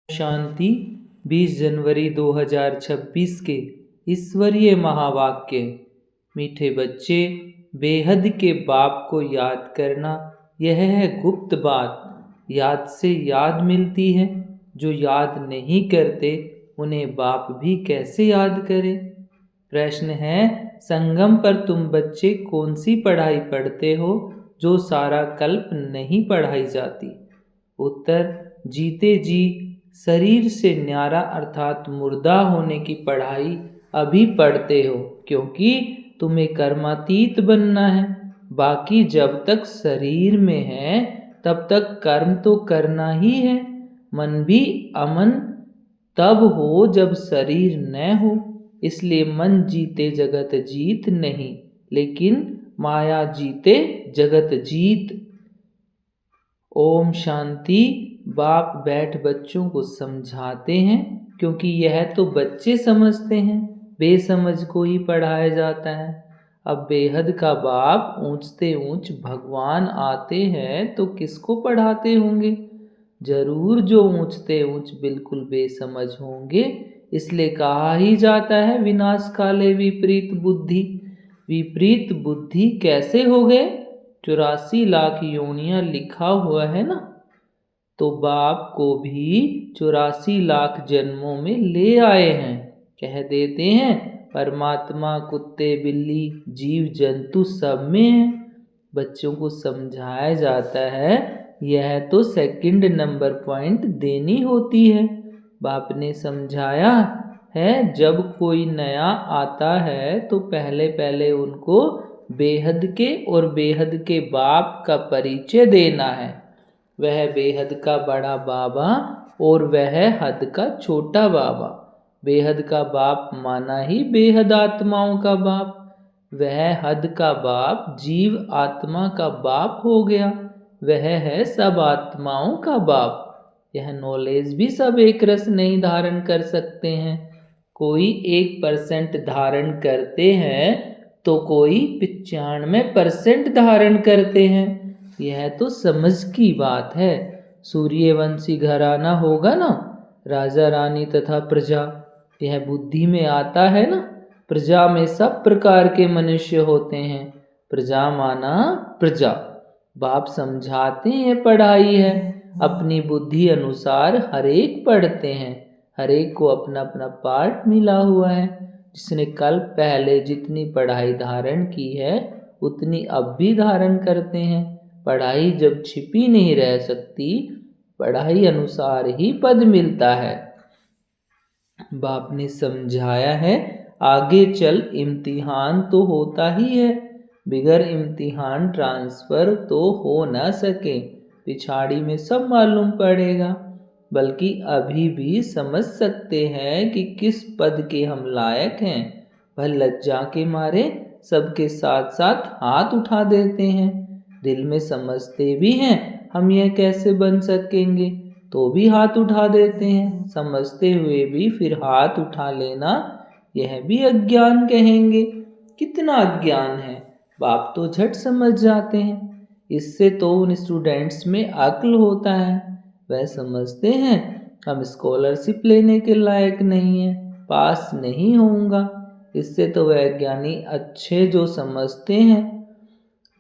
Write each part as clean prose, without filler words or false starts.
शांति 20 जनवरी 2026 के ईश्वरीय महावाक्य। मीठे बच्चे, बेहद के बाप को याद करना यह है गुप्त बात। याद से याद मिलती है। जो याद नहीं करते उन्हें बाप भी कैसे याद करें। प्रश्न है, संगम पर तुम बच्चे कौन सी पढ़ाई पढ़ते हो जो सारा कल्प नहीं पढ़ाई जाती। उत्तर, जीते जी शरीर से न्यारा अर्थात मुर्दा होने की पढ़ाई अभी पढ़ते हो, क्योंकि तुम्हें कर्मातीत बनना है। बाकी जब तक शरीर में है तब तक कर्म तो करना ही है। मन भी अमन तब हो जब शरीर न हो, इसलिए मन जीते जगत जीत नहीं, लेकिन माया जीते जगत जीत। ओम शांति। बाप बैठ बच्चों को समझाते हैं, क्योंकि यह तो बच्चे समझते हैं, बेसमझ को ही पढ़ाया जाता है। अब बेहद का बाप ऊंचते ऊंच भगवान आते हैं तो किसको पढ़ाते होंगे। जरूर जो ऊंचते ऊंच बिल्कुल बेसमझ होंगे। इसलिए कहा ही जाता है, विनाश काले विपरीत बुद्धि। विपरीत बुद्धि कैसे हो गए? 84 लाख योनियां लिखा हुआ है ना, तो बाप को भी 84 लाख जन्मों में ले आए हैं। कह देते हैं परमात्मा कुत्ते बिल्ली जीव जंतु सब में है। बच्चों को समझाया जाता है, यह तो सेकंड नंबर पॉइंट देनी होती है। बाप ने समझाया है, जब कोई नया आता है तो पहले पहले उनको बेहद के और बेहद के बाप का परिचय देना है। वह बेहद का बड़ा बाबा और वह हद का छोटा बाबा। बेहद का बाप माना ही बेहद आत्माओं का बाप। वह हद का बाप जीव आत्मा का बाप हो गया। वह है सब आत्माओं का बाप। यह नॉलेज भी सब एक रस नहीं धारण कर सकते हैं। कोई 1% धारण करते हैं तो कोई 95% धारण करते हैं। यह तो समझ की बात है। सूर्यवंशी घराना होगा ना, राजा रानी तथा प्रजा, यह बुद्धि में आता है ना। प्रजा में सब प्रकार के मनुष्य होते हैं। प्रजा माना प्रजा। बाप समझाते हैं पढ़ाई है, अपनी बुद्धि अनुसार हर एक पढ़ते हैं। हर एक को अपना अपना पार्ट मिला हुआ है। जिसने कल पहले जितनी पढ़ाई धारण की है उतनी अब भी धारण करते हैं। पढ़ाई जब छिपी नहीं रह सकती, पढ़ाई अनुसार ही पद मिलता है। बाप ने समझाया है, आगे चल इम्तिहान तो होता ही है। बिगर इम्तिहान ट्रांसफर तो हो न सके। पिछाड़ी में सब मालूम पड़ेगा। बल्कि अभी भी समझ सकते हैं कि किस पद के हम लायक हैं। वह लज्जा के मारे सबके साथ साथ हाथ उठा देते हैं। दिल में समझते भी हैं हम यह कैसे बन सकेंगे, तो भी हाथ उठा देते हैं। समझते हुए भी फिर हाथ उठा लेना, यह भी अज्ञान कहेंगे। कितना अज्ञान है, बाप तो झट समझ जाते हैं। इससे तो उन स्टूडेंट्स में अक्ल होता है। वह समझते हैं हम स्कॉलरशिप लेने के लायक नहीं हैं, पास नहीं होऊंगा। इससे तो वह ज्ञानी अच्छे जो समझते हैं।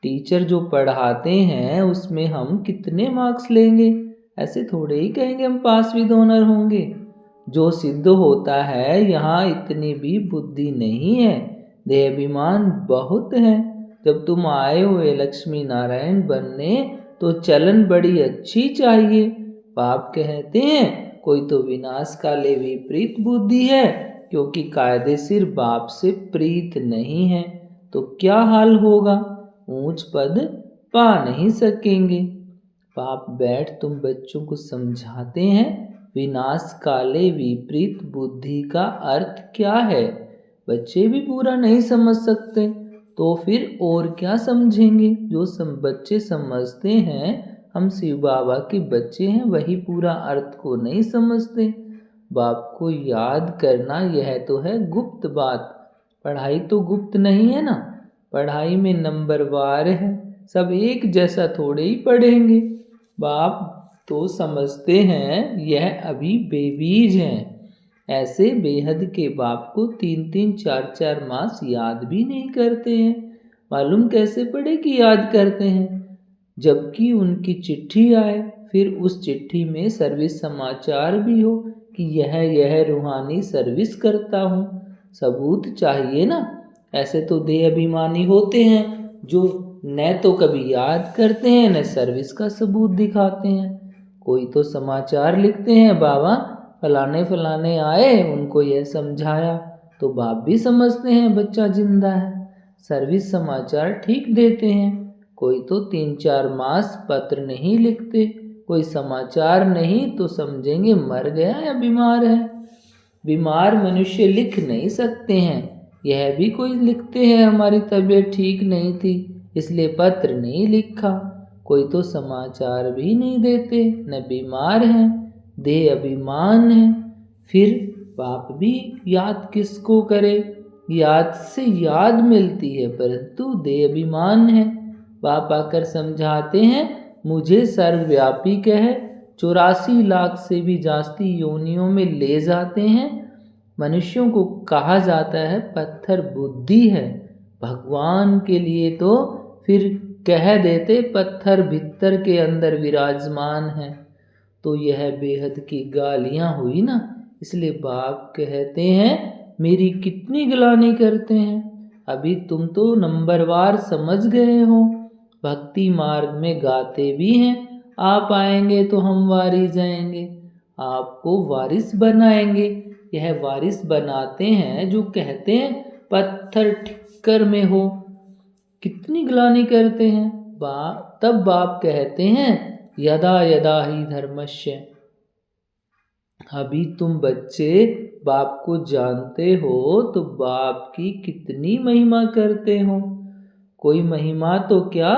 टीचर जो पढ़ाते हैं उसमें हम कितने मार्क्स लेंगे, ऐसे थोड़े ही कहेंगे हम पास विद ऑनर होंगे। जो सिद्ध होता है यहाँ इतनी भी बुद्धि नहीं है, देहाभिमान बहुत है। जब तुम आए हुए लक्ष्मी नारायण बनने तो चलन बड़ी अच्छी चाहिए। बाप कहते हैं कोई तो विनाश काले विपरीत बुद्धि है, क्योंकि कायदेशीर बाप से प्रीत नहीं है, तो क्या हाल होगा, ऊंच पद पा नहीं सकेंगे। बाप बैठ तुम बच्चों को समझाते हैं, विनाश काले विपरीत बुद्धि का अर्थ क्या है। बच्चे भी पूरा नहीं समझ सकते तो फिर और क्या समझेंगे। जो बच्चे समझते हैं हम शिव बाबा के बच्चे हैं, वही पूरा अर्थ को नहीं समझते। बाप को याद करना यह तो है गुप्त बात। पढ़ाई तो गुप्त नहीं है ना, पढ़ाई में नंबरवार है। सब एक जैसा थोड़े ही पढ़ेंगे। बाप तो समझते हैं यह अभी बेबीज हैं। ऐसे बेहद के बाप को 3-3 4-4 मास याद भी नहीं करते हैं। मालूम कैसे पड़े कि याद करते हैं? जबकि उनकी चिट्ठी आए, फिर उस चिट्ठी में सर्विस समाचार भी हो कि यह रूहानी सर्विस करता हूँ। सबूत चाहिए ना। ऐसे तो देह अभिमानी होते हैं जो न तो कभी याद करते हैं न सर्विस का सबूत दिखाते हैं। कोई तो समाचार लिखते हैं, बाबा फलाने फलाने आए, उनको यह समझाया, तो बाप भी समझते हैं बच्चा जिंदा है। सर्विस समाचार ठीक देते हैं। कोई तो 3-4 मास पत्र नहीं लिखते, कोई समाचार नहीं तो समझेंगे मर गया या बीमार है। बीमार मनुष्य लिख नहीं सकते हैं। यह भी कोई लिखते हैं हमारी तबीयत ठीक नहीं थी इसलिए पत्र नहीं लिखा। कोई तो समाचार भी नहीं देते, न बीमार हैं, देह अभिमान है। फिर बाप भी याद किसको करे? याद से याद मिलती है परंतु देह अभिमान है। बाप आकर समझाते हैं, मुझे सर्वव्यापी कह 84 लाख से भी जास्ती योनियों में ले जाते हैं। मनुष्यों को कहा जाता है पत्थर बुद्धि है। भगवान के लिए तो फिर कह देते पत्थर भीतर के अंदर विराजमान है। तो यह बेहद की गालियां हुई ना। इसलिए बाप कहते हैं मेरी कितनी गिलानी करते हैं। अभी तुम तो नंबरवार समझ गए हो। भक्ति मार्ग में गाते भी हैं, आप आएंगे तो हम वारिस जाएंगे, आपको वारिस बनाएंगे। यह वारिस बनाते हैं जो कहते हैं पत्थर ठिक्कर में हो। कितनी गिलानी करते हैं। तब बाप कहते हैं यदा यदा ही धर्मस्य। अभी तुम बच्चे बाप को जानते हो तो बाप की कितनी महिमा करते हो। कोई महिमा तो क्या,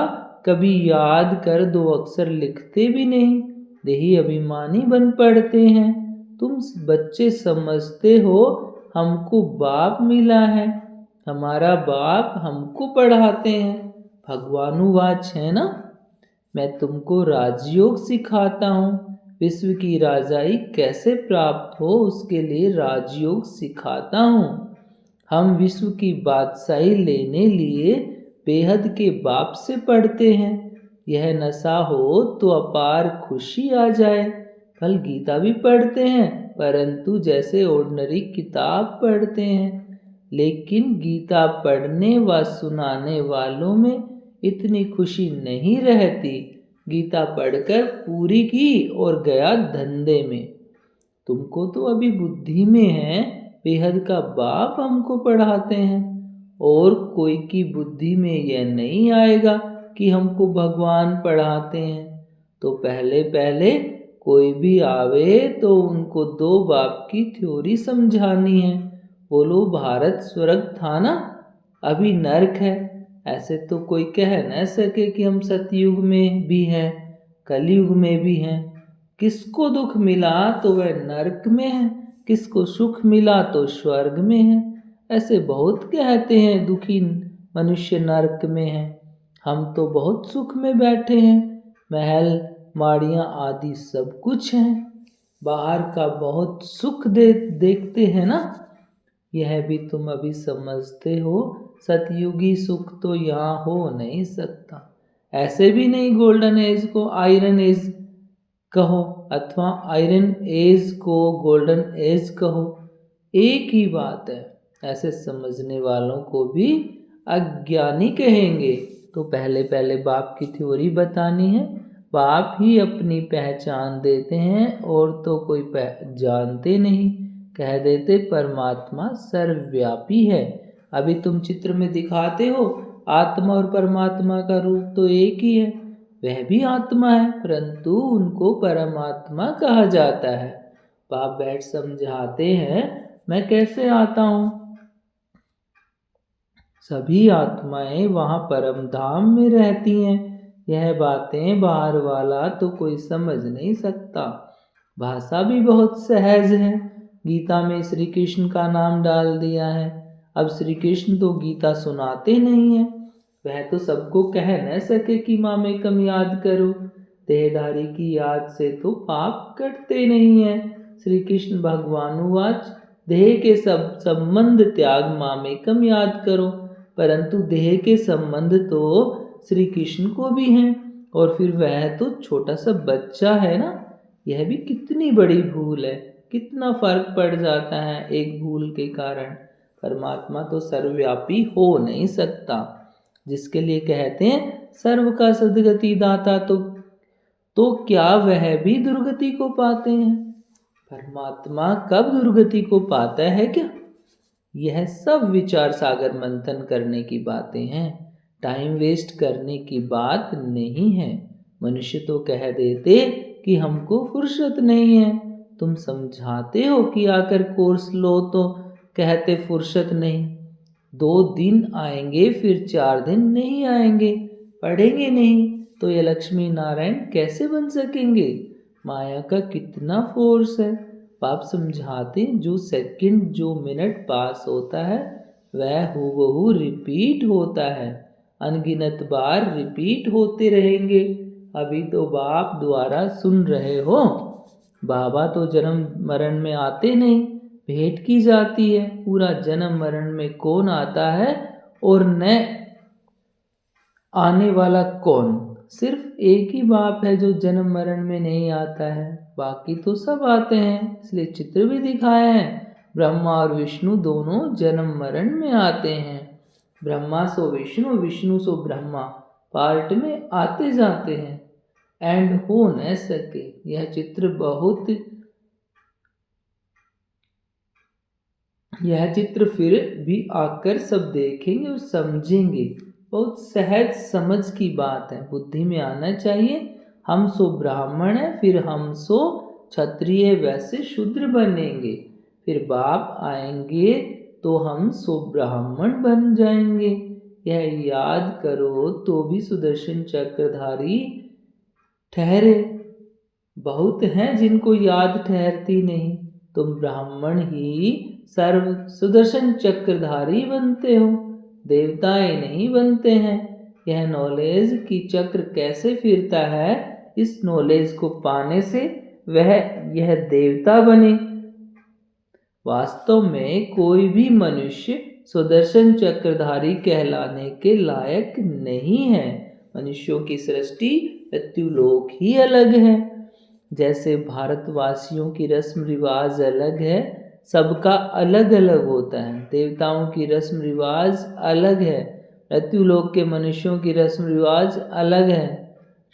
कभी याद कर 2 अक्षर लिखते भी नहीं, देही अभिमानी बन पड़ते हैं। तुम बच्चे समझते हो हमको बाप मिला है, हमारा बाप हमको पढ़ाते हैं। भगवानुवाच है ना। मैं तुमको राजयोग सिखाता हूँ। विश्व की राजाई कैसे प्राप्त हो उसके लिए राजयोग सिखाता हूँ। हम विश्व की बादशाही लेने लिए बेहद के बाप से पढ़ते हैं। यह नशा हो तो अपार खुशी आ जाए। कल गीता भी पढ़ते हैं परंतु जैसे ऑर्डिनरी किताब पढ़ते हैं। लेकिन गीता पढ़ने व सुनाने वालों में इतनी खुशी नहीं रहती। गीता पढ़कर पूरी की और गया धंधे में। तुमको तो अभी बुद्धि में है बेहद का बाप हमको पढ़ाते हैं, और कोई की बुद्धि में यह नहीं आएगा कि हमको भगवान पढ़ाते हैं। तो पहले पहले कोई भी आवे तो उनको 2 बाप की थ्योरी समझानी है। बोलो भारत स्वर्ग था ना, अभी नरक है। ऐसे तो कोई कह न सके कि हम सतयुग में भी हैं, कलयुग में भी हैं। किसको दुख मिला तो वह नरक में है, किसको सुख मिला तो स्वर्ग में है। ऐसे बहुत कहते हैं दुखी मनुष्य नरक में है। हम तो बहुत सुख में बैठे हैं, महल माड़ियाँ आदि सब कुछ हैं। बाहर का बहुत सुख देखते हैं ना। यह भी तुम अभी समझते हो सतयुगी सुख तो यहाँ हो नहीं सकता। ऐसे भी नहीं गोल्डन एज को आयरन एज कहो अथवा आयरन एज को गोल्डन एज कहो, एक ही बात है। ऐसे समझने वालों को भी अज्ञानी कहेंगे। तो पहले पहले बाप की थ्योरी बतानी है। बाप ही अपनी पहचान देते हैं और तो कोई जानते नहीं। कह देते परमात्मा सर्वव्यापी है। अभी तुम चित्र में दिखाते हो आत्मा और परमात्मा का रूप तो एक ही है। वह भी आत्मा है परंतु उनको परमात्मा कहा जाता है। बाप बैठ समझाते हैं मैं कैसे आता हूँ। सभी आत्माएं वहाँ परम धाम में रहती हैं। यह बातें बाहर वाला तो कोई समझ नहीं सकता। भाषा भी बहुत सहज है। गीता में श्री कृष्ण का नाम डाल दिया है। अब श्री कृष्ण तो गीता सुनाते नहीं है। वह तो सबको कह न सके कि माँ में कम याद करो। देहधारी की याद से तो पाप कटते नहीं है। श्री कृष्ण भगवानुवाच देह के सब संबंध त्याग मामेकम याद करो। परंतु देह के संबंध तो श्री कृष्ण को भी हैं, और फिर वह तो छोटा सा बच्चा है ना। यह भी कितनी बड़ी भूल है, कितना फर्क पड़ जाता है एक भूल के कारण। परमात्मा तो सर्वव्यापी हो नहीं सकता, जिसके लिए कहते हैं सर्व का सद्गति दाता। तो क्या वह भी दुर्गति को पाते हैं? परमात्मा कब दुर्गति को पाता है क्या? यह सब विचार सागर मंथन करने की बातें हैं, टाइम वेस्ट करने की बात नहीं है। मनुष्य तो कह देते कि हमको फुर्सत नहीं है। तुम समझाते हो कि आकर कोर्स लो तो कहते फुर्सत नहीं। 2 दिन आएंगे फिर 4 दिन नहीं आएंगे, पढ़ेंगे नहीं तो ये लक्ष्मी नारायण कैसे बन सकेंगे? माया का कितना फोर्स है। बाप समझाते जो सेकंड जो मिनट पास होता है वह हूबहू रिपीट होता है, अनगिनत बार रिपीट होते रहेंगे। अभी तो बाप द्वारा सुन रहे हो। बाबा तो जन्म मरण में आते नहीं, भेंट की जाती है। पूरा जन्म मरण में कौन आता है और न आने वाला कौन? सिर्फ एक ही बाप है जो जन्म मरण में नहीं आता है, बाकी तो सब आते हैं। इसलिए चित्र भी दिखाया है, ब्रह्मा और विष्णु दोनों जन्म मरण में आते हैं। ब्रह्मा सो विष्णु, विष्णु सो ब्रह्मा पार्ट में आते जाते हैं, एंड हो न सके। यह चित्र फिर भी आकर सब देखेंगे और समझेंगे। बहुत सहज समझ की बात है, बुद्धि में आना चाहिए। हम सो ब्राह्मण है, फिर हम सो क्षत्रिय, वैसे शूद्र बनेंगे। फिर बाप आएंगे तो हम सो ब्राह्मण बन जाएंगे। यह याद करो तो भी सुदर्शन चक्रधारी ठहरे। बहुत हैं जिनको याद ठहरती नहीं। तुम ब्राह्मण ही सर्व सुदर्शन चक्रधारी बनते हो, देवताएं नहीं बनते हैं। यह नॉलेज की चक्र कैसे फिरता है, इस नॉलेज को पाने से यह देवता बने। वास्तव में कोई भी मनुष्य सुदर्शन चक्रधारी कहलाने के लायक नहीं है। मनुष्यों की सृष्टि मृत्युलोक ही अलग है। जैसे भारतवासियों की रस्म रिवाज अलग है, सबका अलग अलग होता है। देवताओं की रस्म रिवाज अलग है, मृत्युलोक के मनुष्यों की रस्म रिवाज अलग है।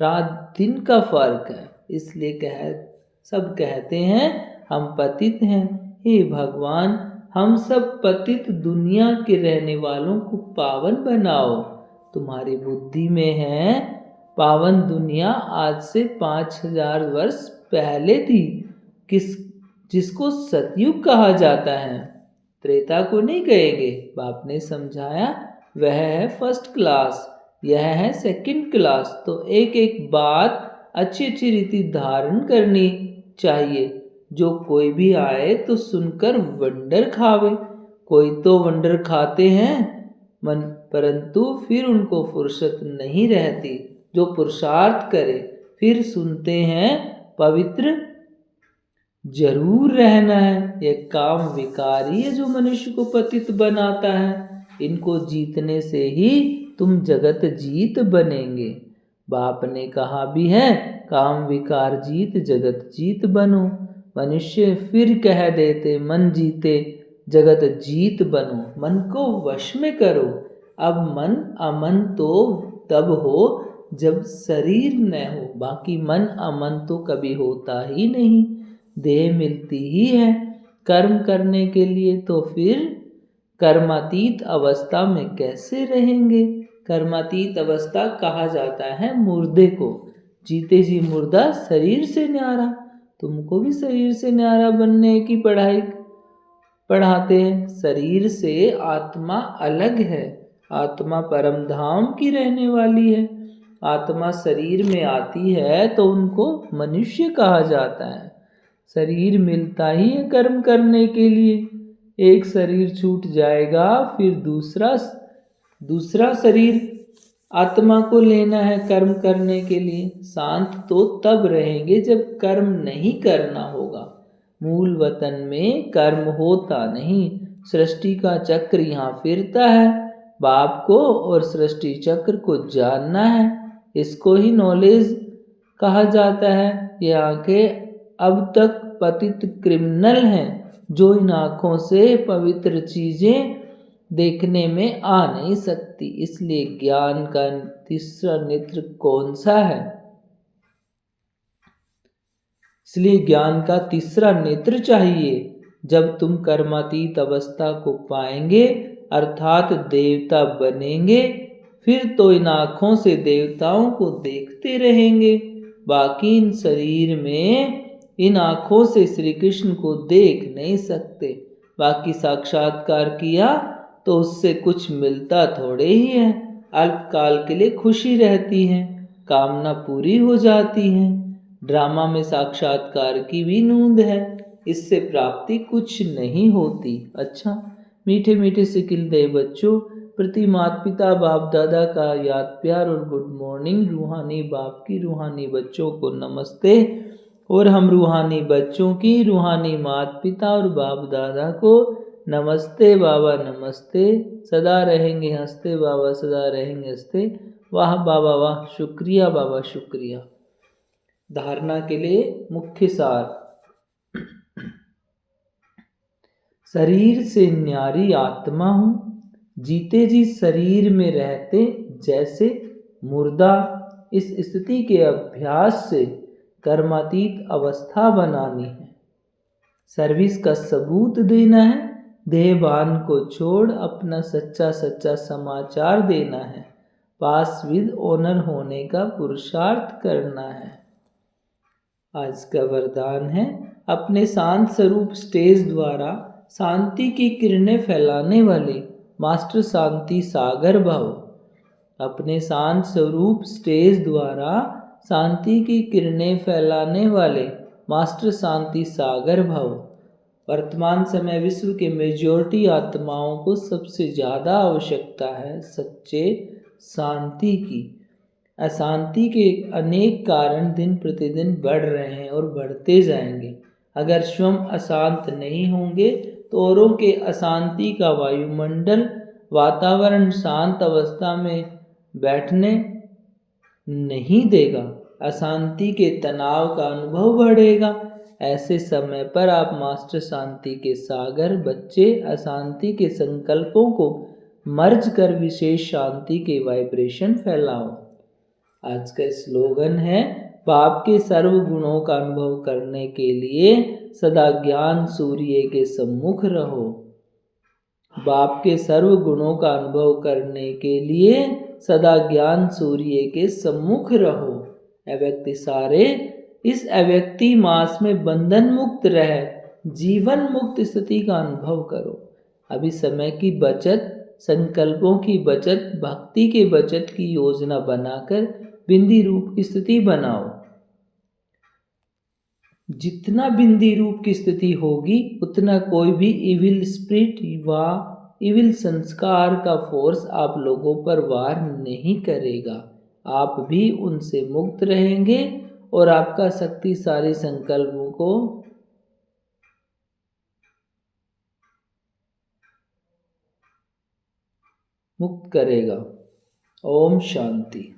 रात दिन का फर्क है। इसलिए सब कहते हैं हम पतित हैं। हे भगवान, हम सब पतित दुनिया के रहने वालों को पावन बनाओ। तुम्हारी बुद्धि में है पावन दुनिया आज से 5000 वर्ष पहले थी, जिसको सतयुग कहा जाता है। त्रेता को नहीं कहेंगे। बाप ने समझाया वह है फर्स्ट क्लास, यह है सेकंड क्लास। तो एक एक बात अच्छी अच्छी रीति धारण करनी चाहिए। जो कोई भी आए तो सुनकर वंडर खावे। कोई तो वंडर खाते हैं परंतु फिर उनको फुर्सत नहीं रहती। जो पुरुषार्थ करे फिर सुनते हैं पवित्र जरूर रहना है। यह काम विकारी है जो मनुष्य को पतित बनाता है। इनको जीतने से ही तुम जगत जीत बनेंगे। बाप ने कहा भी है काम विकार जीत जगत जीत बनो। मनुष्य फिर कह देते मन जीते जगत जीत बनो। मन को वश में करो। अब मन अमन तो तब हो जब शरीर न हो, बाकी मन अमन तो कभी होता ही नहीं। देह मिलती ही है कर्म करने के लिए, तो फिर कर्मातीत अवस्था में कैसे रहेंगे? कर्मातीत अवस्था कहा जाता है मुर्दे को। जीते जी मुर्दा शरीर से न्यारा। तुमको भी शरीर से न्यारा बनने की पढ़ाई पढ़ाते हैं। शरीर से आत्मा अलग है। आत्मा परम धाम की रहने वाली है। आत्मा शरीर में आती है तो उनको मनुष्य कहा जाता है। शरीर मिलता ही है कर्म करने के लिए। एक शरीर छूट जाएगा फिर दूसरा शरीर आत्मा को लेना है कर्म करने के लिए। शांत तो तब रहेंगे जब कर्म नहीं करना होगा। मूल वतन में कर्म होता नहीं। सृष्टि का चक्र यहाँ फिरता है। बाप को और सृष्टि चक्र को जानना है। इसको ही नॉलेज कहा जाता है। ये आंखें अब तक पतित क्रिमिनल हैं जो इन आँखों से पवित्र चीजें देखने में आ नहीं सकती। इसलिए ज्ञान का तीसरा नेत्र कौन सा है? इसलिए ज्ञान का तीसरा नेत्र चाहिए। जब तुम कर्मातीत अवस्था को पाएंगे अर्थात देवता बनेंगे, फिर तो इन आँखों से देवताओं को देखते रहेंगे। बाकी इन शरीर में इन आँखों से श्री कृष्ण को देख नहीं सकते। बाकी साक्षात्कार किया तो उससे कुछ मिलता थोड़े ही है। अल्पकाल के लिए खुशी रहती है, कामना पूरी हो जाती है। ड्रामा में साक्षात्कार की भी नूंद है, इससे प्राप्ति कुछ नहीं होती। अच्छा, मीठे मीठे सिकिल दे बच्चों, प्रति माता पिता बाप दादा का याद प्यार और गुड मॉर्निंग। रूहानी बाप की रूहानी बच्चों को नमस्ते, और हम रूहानी बच्चों की रूहानी माता पिता और बाप दादा को नमस्ते बाबा नमस्ते। सदा रहेंगे हंसते बाबा, सदा रहेंगे हंसते। वाह बाबा वाह, शुक्रिया बाबा शुक्रिया। धारणा के लिए मुख्य सार। शरीर से न्यारी आत्मा हूँ, जीते जी शरीर में रहते जैसे मुर्दा। इस स्थिति के अभ्यास से कर्मातीत अवस्था बनानी है। सर्विस का सबूत देना है। देहभान को छोड़ अपना सच्चा सच्चा समाचार देना है। पास विद ऑनर होने का पुरुषार्थ करना है। आज का वरदान है, अपने शांत स्वरूप स्टेज द्वारा शांति की किरणें फैलाने वाले मास्टर शांति सागर भव। अपने शांत स्वरूप स्टेज द्वारा शांति की किरणें फैलाने वाले मास्टर शांति सागर भव। वर्तमान समय विश्व के मेजॉरिटी आत्माओं को सबसे ज़्यादा आवश्यकता है सच्चे शांति की। अशांति के अनेक कारण दिन प्रतिदिन बढ़ रहे हैं और बढ़ते जाएंगे। अगर स्वयं अशांत नहीं होंगे तो औरों के अशांति का वायुमंडल वातावरण शांत अवस्था में बैठने नहीं देगा। अशांति के तनाव का अनुभव बढ़ेगा। ऐसे समय पर आप मास्टर शांति के सागर बच्चे अशांति के संकल्पों को मर्ज कर विशेष शांति के वाइब्रेशन फैलाओ। आज का स्लोगन है, बाप के सर्व गुणों का अनुभव करने के लिए सदा ज्ञान सूर्य के सम्मुख रहो। बाप के सर्व गुणों का अनुभव करने के लिए सदा ज्ञान सूर्य के सम्मुख रहो। अव्यक्ति सारे इस अव्यक्ति मास में बंधन मुक्त रह जीवन मुक्त स्थिति का अनुभव करो। अभी समय की बचत, संकल्पों की बचत, भक्ति के बचत की योजना बनाकर बिंदी रूप की स्थिति बनाओ। जितना बिंदी रूप की स्थिति होगी उतना कोई भी इविल स्पिरिट व इविल संस्कार का फोर्स आप लोगों पर वार नहीं करेगा। आप भी उनसे मुक्त रहेंगे और आपका शक्तिशाली संकल्पों को मुक्त करेगा। ओम शांति।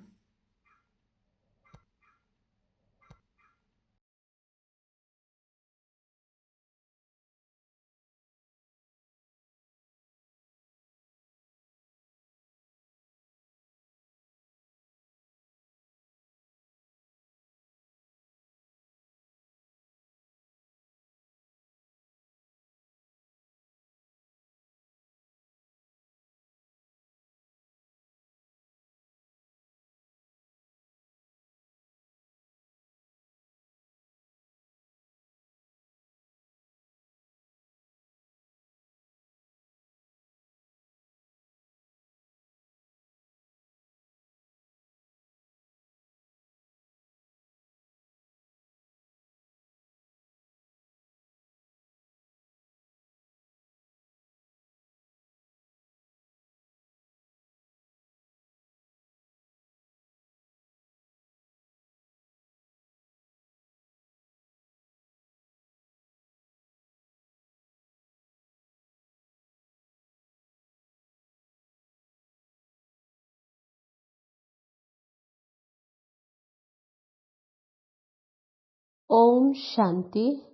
ओम शांति।